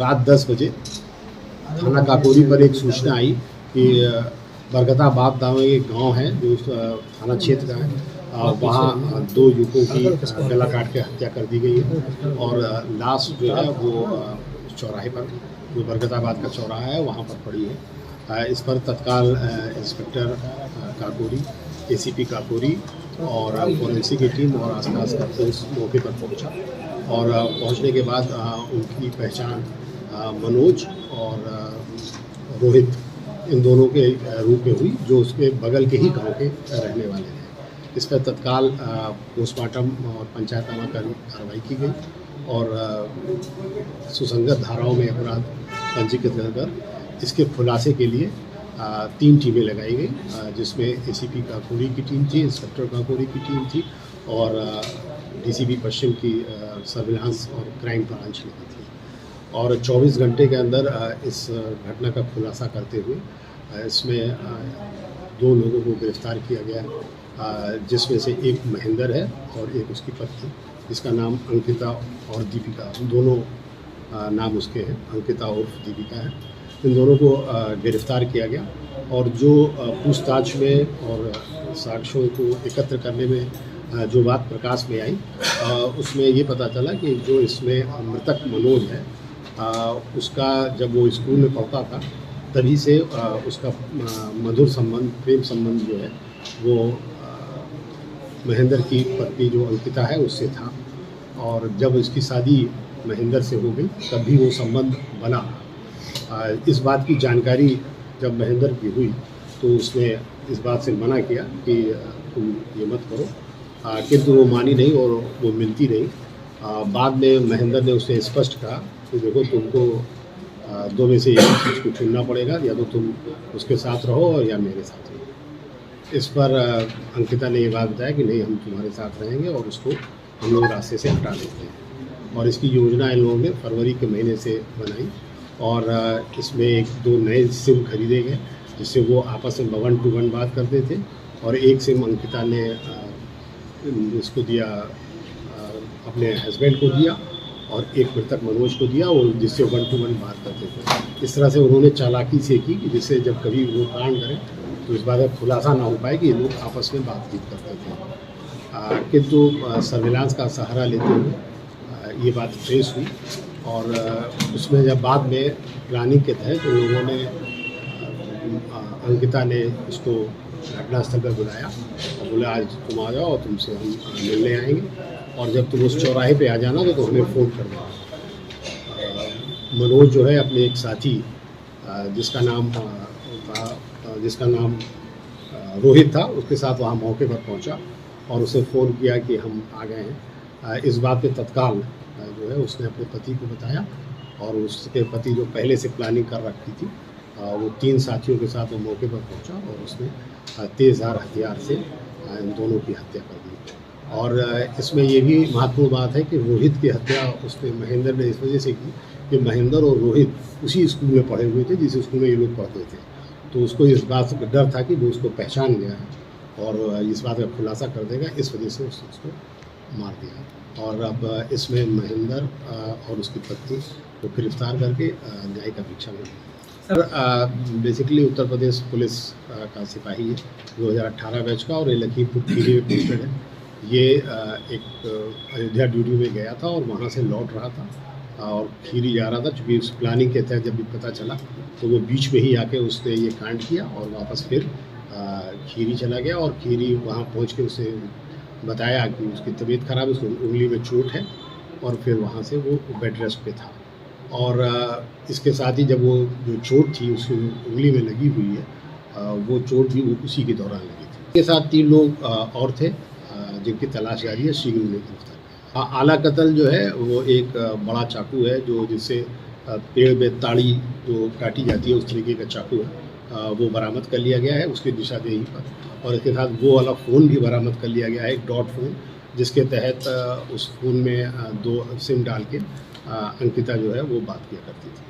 रात 10 बजे थाना काकोरी पर एक सूचना आई कि बरगताबाद नाम एक गांव है जो थाना क्षेत्र का है। वहाँ 2 युवकों की गला काट के हत्या कर दी गई है और लाश जो है वो चौराहे पर, जो बरगताबाद का चौराहा है वहाँ पर पड़ी है। इस पर तत्काल इंस्पेक्टर काकोरी, एसीपी काकोरी और फोरेंसिक की टीम और आसपास का पुलिस मौके पर पहुंचा और पहुंचने के बाद उनकी पहचान मनोज और रोहित इन दोनों के रूप में हुई, जो उसके बगल के ही गांव के रहने वाले हैं। इस पर तत्काल पोस्टमार्टम और पंचायतनामा कार्रवाई की गई और सुसंगत धाराओं में अपराध पंजीकृत कर इसके खुलासे के लिए 3 टीमें लगाई गई, जिसमें एसीपी काकोरी की टीम थी, इंस्पेक्टर काकोरी की टीम थी और डीसीपी पश्चिम की सर्विलांस और क्राइम ब्रांच लगी थी। और 24 घंटे के अंदर इस घटना का खुलासा करते हुए इसमें 2 लोगों को गिरफ्तार किया गया, जिसमें से एक महेंद्र है और एक उसकी पत्नी, जिसका नाम अंकिता और दीपिका, दोनों नाम उसके हैं, अंकिता उर्फ दीपिका है। इन दोनों को गिरफ्तार किया गया और जो पूछताछ में और साक्ष्यों को एकत्र करने में जो बात प्रकाश में आई, उसमें ये पता चला कि जो इसमें मृतक मनोज है, उसका जब वो स्कूल में पढ़ता था तभी से उसका मधुर संबंध, प्रेम संबंध जो है वो महेंद्र की पत्नी जो अंकिता है उससे था और जब इसकी शादी महेंद्र से हो गई तब भी वो संबंध बना। इस बात की जानकारी जब महेंद्र की हुई तो उसने इस बात से मना किया कि तुम ये मत करो, किंतु वो मानी नहीं और वो मिलती नहीं। बाद में महेंद्र ने उसे स्पष्ट कहा कि देखो, तुमको 2 में से एक चीज़ को चुनना पड़ेगा, या तो तुम उसके साथ रहो या मेरे साथ रहो। इस पर अंकिता ने ये बात बताया कि नहीं, हम तुम्हारे साथ रहेंगे और उसको हम लोग रास्ते से हटा देते हैं। और इसकी योजना इन लोगों ने फरवरी के महीने से बनाई और इसमें 1-2 नए सिम खरीदे गए, जिससे वो आपस में 1 to 1 बात करते थे और एक सिम अंकिता ने इसको दिया, अपने हस्बैंड को दिया और एक मृतक मनोज को दिया, और जिससे 1 to 1 बात करते थे। इस तरह से उन्होंने चालाकी से की कि जिससे जब कभी वो कांड करें तो इस बात का खुलासा ना हो पाए कि ये लोग आपस में बातचीत करते थे। किंतु सर्विलांस का सहारा लेते हुए ये बात ट्रेस हुई और उसमें जब बाद में प्लानिंग के तहत तो लोगों ने, अंकिता ने इसको घटनास्थल पर बुलाया और बोला आज तुम आ जाओ और तुमसे हम मिलने आएंगे, और जब तुम उस चौराहे पे आ जाना तो हमें फ़ोन कर देना। मनोज जो है अपने एक साथी जिसका नाम रोहित था, उसके साथ वहाँ मौके पर पहुँचा और उसे फ़ोन किया कि हम आ गए हैं। इस बात पे तत्काल जो है उसने अपने पति को बताया और उसके पति जो पहले से प्लानिंग कर रखी थी, वो 3 साथियों के साथ वो मौके पर पहुंचा और उसने तेज़धार हथियार से इन दोनों की हत्या कर दी। और इसमें ये भी महत्वपूर्ण बात है कि रोहित की हत्या उसने महेंद्र ने इस वजह से की कि महेंद्र और रोहित उसी स्कूल में पढ़े हुए थे जिस स्कूल में ये लोग पढ़ते थे, तो उसको इस बात का डर था कि वो उसको पहचान गया है और इस बात का खुलासा कर देगा, इस वजह से उसने उसको मार दिया। और अब इसमें महेंद्र और उसकी पत्नी को गिरफ्तार करके न्यायिक अपेक्षा में sir basically Uttar Pradesh police का सिपाही है, 2018 बैच का, और ये लखीमपुर खीरी में पोस्टेड है। ये एक अयोध्या ड्यूटी में गया था और वहाँ से लौट रहा था और खीरी जा रहा था। चूँकि उस प्लानिंग के तहत जब भी पता चला तो वो बीच में ही आके उसने ये कांड किया और वापस फिर खीरी चला गया और खीरी वहाँ पहुँच के उसे बताया कि उसकी तबीयत ख़राब है, उसको उंगली में चोट है, और फिर वहाँ से वो बेड रेस्ट पे था। और इसके साथ ही जब वो जो चोट थी उसकी उंगली में लगी हुई है, वो चोट भी उसी के दौरान लगी थी। इसके साथ 3 लोग और थे जिनकी तलाश जारी है, शीघ्र उन्हें गिरफ्तार। आला कत्ल जो है वो एक बड़ा चाकू है, जो जिससे पेड़ में ताड़ी जो काटी जाती है उस तरीके का चाकू है, वो बरामद कर लिया गया है उसकी निशानदेही पर। और इसके साथ वो वाला फ़ोन भी बरामद कर लिया गया है, एक डॉट फ़ोन, जिसके तहत उस फ़ोन में 2 सिम डाल के अंकिता जो है वो बात किया करती थी।